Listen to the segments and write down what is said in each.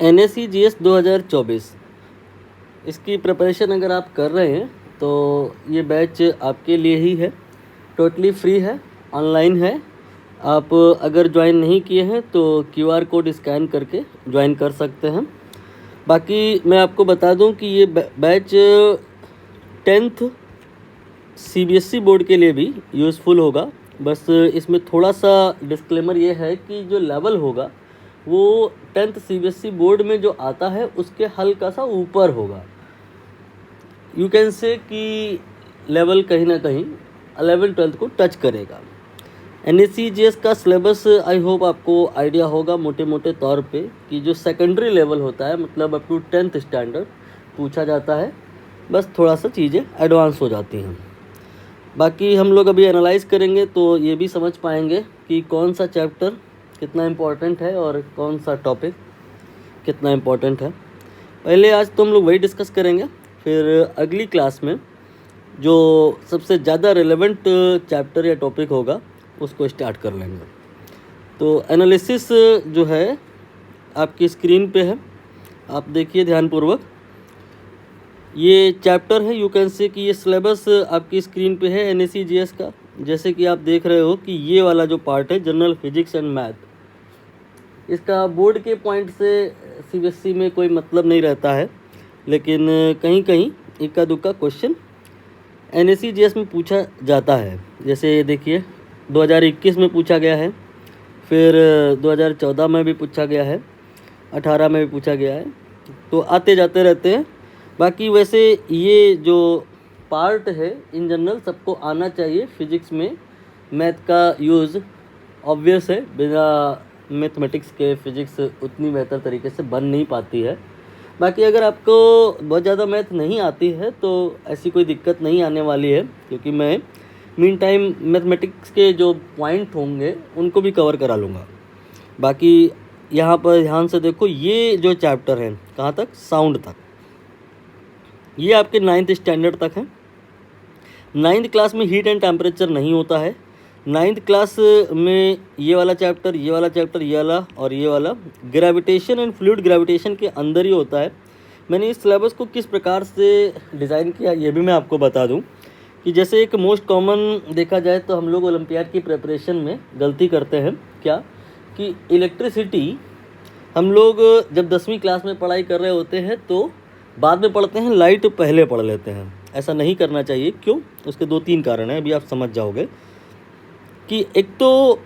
NSE GS 2024 इसकी preparation अगर आप कर रहे हैं तो ये बैच आपके लिए ही है। टोटली फ्री है, ऑनलाइन है। आप अगर ज्वाइन नहीं किए हैं तो QR कोड स्कैन करके ज्वाइन कर सकते हैं। बाकी मैं आपको बता दूं कि ये बैच 10th CBSE बोर्ड के लिए भी यूज़फुल होगा। बस इसमें थोड़ा सा डिस्क्लेमर ये है कि जो लेवल होगा वो 10th CBSE बोर्ड में जो आता है उसके हल्का सा ऊपर होगा। यू कैन से कि लेवल कहीं ना कहीं 11th-12th को टच करेगा। NSE GS का सिलेबस आई होप आपको आइडिया होगा मोटे मोटे तौर पे कि जो सेकेंडरी लेवल होता है मतलब अप टू 10th स्टैंडर्ड पूछा जाता है। बस थोड़ा सा चीज़ें एडवांस हो जाती हैं। बाकी हम लोग अभी एनालाइज करेंगे तो ये भी समझ पाएंगे कि कौन सा चैप्टर कितना इम्पोर्टेंट है और कौन सा टॉपिक कितना इम्पोर्टेंट है। पहले आज तो हम लोग वही डिस्कस करेंगे, फिर अगली क्लास में जो सबसे ज़्यादा रिलेवेंट चैप्टर या टॉपिक होगा उसको स्टार्ट कर लेंगे। तो एनालिसिस जो है आपकी स्क्रीन पे है, आप देखिए ध्यानपूर्वक। ये चैप्टर है, यू कैन से कि ये सिलेबस आपकी स्क्रीन पे है NSE GS का। जैसे कि आप देख रहे हो कि ये वाला जो पार्ट है जनरल फिजिक्स एंड मैथ, इसका बोर्ड के पॉइंट से CBSE में कोई मतलब नहीं रहता है, लेकिन कहीं कहीं इक्का दुक्का क्वेश्चन NSE GS में पूछा जाता है। जैसे ये देखिए 2021 में पूछा गया है, फिर 2014 में भी पूछा गया है, 18 में भी पूछा गया है, तो आते जाते रहते हैं। बाकी वैसे ये जो पार्ट है इन जनरल सबको आना चाहिए। फिजिक्स में मैथ का यूज़ ऑब्वियस है, बिना मैथमेटिक्स के फिजिक्स उतनी बेहतर तरीके से बन नहीं पाती है। बाकी अगर आपको बहुत ज़्यादा मैथ नहीं आती है तो ऐसी कोई दिक्कत नहीं आने वाली है, क्योंकि मैं मीन टाइम मैथमेटिक्स के जो पॉइंट होंगे उनको भी कवर करा लूँगा। बाकी यहाँ पर ध्यान से देखो, ये जो चैप्टर है कहाँ तक, साउंड तक, ये आपके 9th स्टैंडर्ड तक है। 9th क्लास में हीट एंड टेम्परेचर नहीं होता है। 9th क्लास में ये वाला चैप्टर, ये वाला चैप्टर, ये वाला और ये वाला ग्रेविटेशन एंड फ्लूइड ग्रेविटेशन के अंदर ही होता है। मैंने इस सिलेबस को किस प्रकार से डिज़ाइन किया ये भी मैं आपको बता दूं कि जैसे एक मोस्ट कॉमन देखा जाए तो हम लोग ओलंपियाड की प्रिपरेशन में गलती करते हैं क्या, कि इलेक्ट्रिसिटी हम लोग जब 10वीं क्लास में पढ़ाई कर रहे होते हैं तो बाद में पढ़ते हैं, लाइट पहले पढ़ लेते हैं। ऐसा नहीं करना चाहिए। क्यों? उसके 2-3 कारण हैं, अभी आप समझ जाओगे। कि एक तो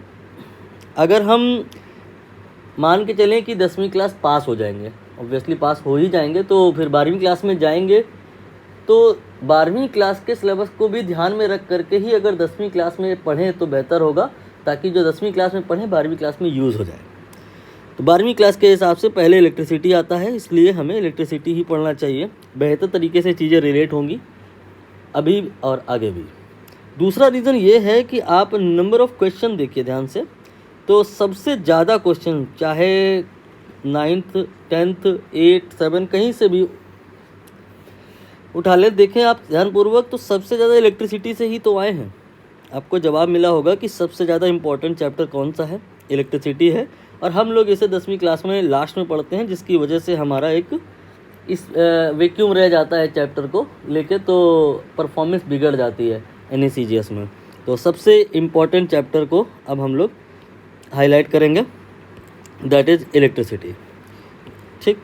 अगर हम मान के चलें कि 10वीं क्लास पास हो जाएंगे, ऑब्वियसली पास हो ही जाएंगे, तो फिर 12वीं क्लास में जाएंगे तो 12वीं क्लास के सिलेबस को भी ध्यान में रख करके ही अगर 10वीं क्लास में पढ़ें तो बेहतर होगा, ताकि जो 10वीं क्लास में पढ़ें 12वीं क्लास में यूज़ हो जाए। तो 12वीं क्लास के हिसाब से पहले इलेक्ट्रिसिटी आता है, इसलिए हमें इलेक्ट्रिसिटी ही पढ़ना चाहिए। बेहतर तरीके से चीज़ें रिलेट होंगी अभी और आगे भी। दूसरा रीज़न ये है कि आप नंबर ऑफ़ क्वेश्चन देखिए ध्यान से, तो सबसे ज़्यादा क्वेश्चन चाहे 9th 10th 8 7 कहीं से भी उठा ले, देखें आप ध्यानपूर्वक, तो सबसे ज़्यादा इलेक्ट्रिसिटी से ही तो आए हैं। आपको जवाब मिला होगा कि सबसे ज़्यादा इम्पोर्टेंट चैप्टर कौन सा है, इलेक्ट्रिसिटी है। और हम लोग इसे 10वीं क्लास में लास्ट में पढ़ते हैं, जिसकी वजह से हमारा एक इस वैक्यूम रह जाता है चैप्टर को लेके, तो परफॉर्मेंस बिगड़ जाती है NSE GS में। तो सबसे इम्पॉर्टेंट चैप्टर को अब हम लोग हाईलाइट करेंगे, दैट इज़ इलेक्ट्रिसिटी। ठीक,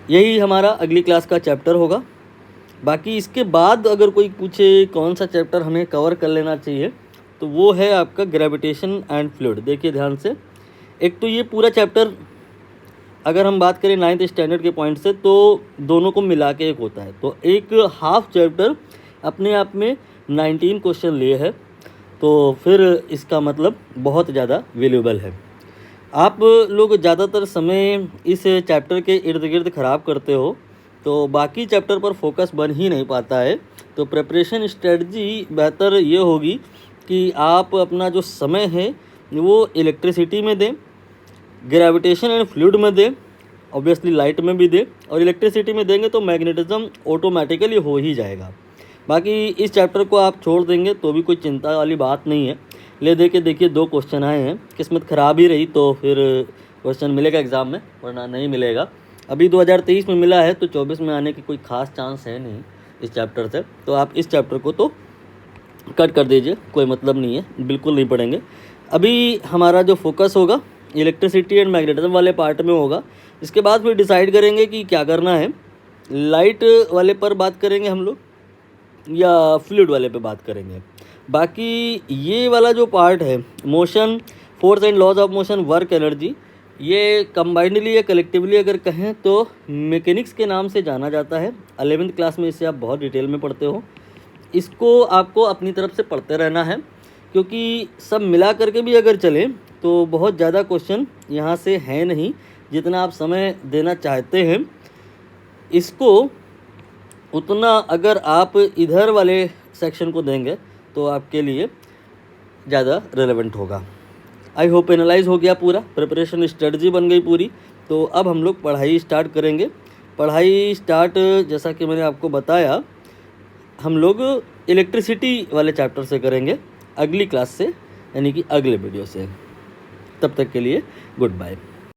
यही हमारा अगली क्लास का चैप्टर होगा। बाकी इसके बाद अगर कोई पूछे कौन सा चैप्टर हमें कवर कर लेना चाहिए, तो वो है आपका ग्रेविटेशन एंड फ्लूइड। देखिए ध्यान से, एक तो ये पूरा चैप्टर अगर हम बात करें 9th स्टैंडर्ड के पॉइंट से तो दोनों को मिला के एक होता है, तो एक हाफ चैप्टर अपने आप में 19 क्वेश्चन लिए है, तो फिर इसका मतलब बहुत ज़्यादा वैल्यूएबल है। आप लोग ज़्यादातर समय इस चैप्टर के इर्द गिर्द ख़राब करते हो, तो बाकी चैप्टर पर फोकस बन ही नहीं पाता है। तो प्रिपरेशन स्ट्रेटजी बेहतर ये होगी कि आप अपना जो समय है वो इलेक्ट्रिसिटी में दें, ग्रेविटेशन एंड फ्लूइड में दें, ऑब्वियसली लाइट में भी दें, और इलेक्ट्रिसिटी में देंगे तो मैग्नेटिज्म ऑटोमेटिकली हो ही जाएगा। बाकी इस चैप्टर को आप छोड़ देंगे तो भी कोई चिंता वाली बात नहीं है। ले दे के देखिए 2 क्वेश्चन आए हैं, किस्मत ख़राब ही रही तो फिर क्वेश्चन मिलेगा एग्ज़ाम में, वरना नहीं मिलेगा। अभी 2023 में मिला है तो 24 में आने की कोई ख़ास चांस है नहीं इस चैप्टर से, तो आप इस चैप्टर को तो कट कर दीजिए, कोई मतलब नहीं है, बिल्कुल नहीं पढ़ेंगे। अभी हमारा जो फोकस होगा इलेक्ट्रिसिटी एंड मैग्नेटिज्म वाले पार्ट में होगा। इसके बाद फिर डिसाइड करेंगे कि क्या करना है, लाइट वाले पर बात करेंगे हम लोग या फ्लूइड वाले पे बात करेंगे। बाकी ये वाला जो पार्ट है motion, force and laws of motion, work energy, ये कंबाइंडली या कलेक्टिवली अगर कहें तो मैकेनिक्स के नाम से जाना जाता है। 11th क्लास में इसे आप बहुत डिटेल में पढ़ते हो। इसको आपको अपनी तरफ से पढ़ते रहना है, क्योंकि सब मिला करके भी अगर चलें तो बहुत ज़्यादा क्वेश्चन यहाँ से है नहीं जितना आप समय देना चाहते हैं। इसको उतना अगर आप इधर वाले सेक्शन को देंगे तो आपके लिए ज़्यादा रेलेवेंट होगा। आई होप एनालाइज हो गया पूरा, प्रिपरेशन स्ट्रेटजी बन गई पूरी। तो अब हम लोग पढ़ाई स्टार्ट करेंगे। पढ़ाई स्टार्ट जैसा कि मैंने आपको बताया, हम लोग इलेक्ट्रिसिटी वाले चैप्टर से करेंगे अगली क्लास से, यानी कि अगले वीडियो से। तब तक के लिए गुड बाय।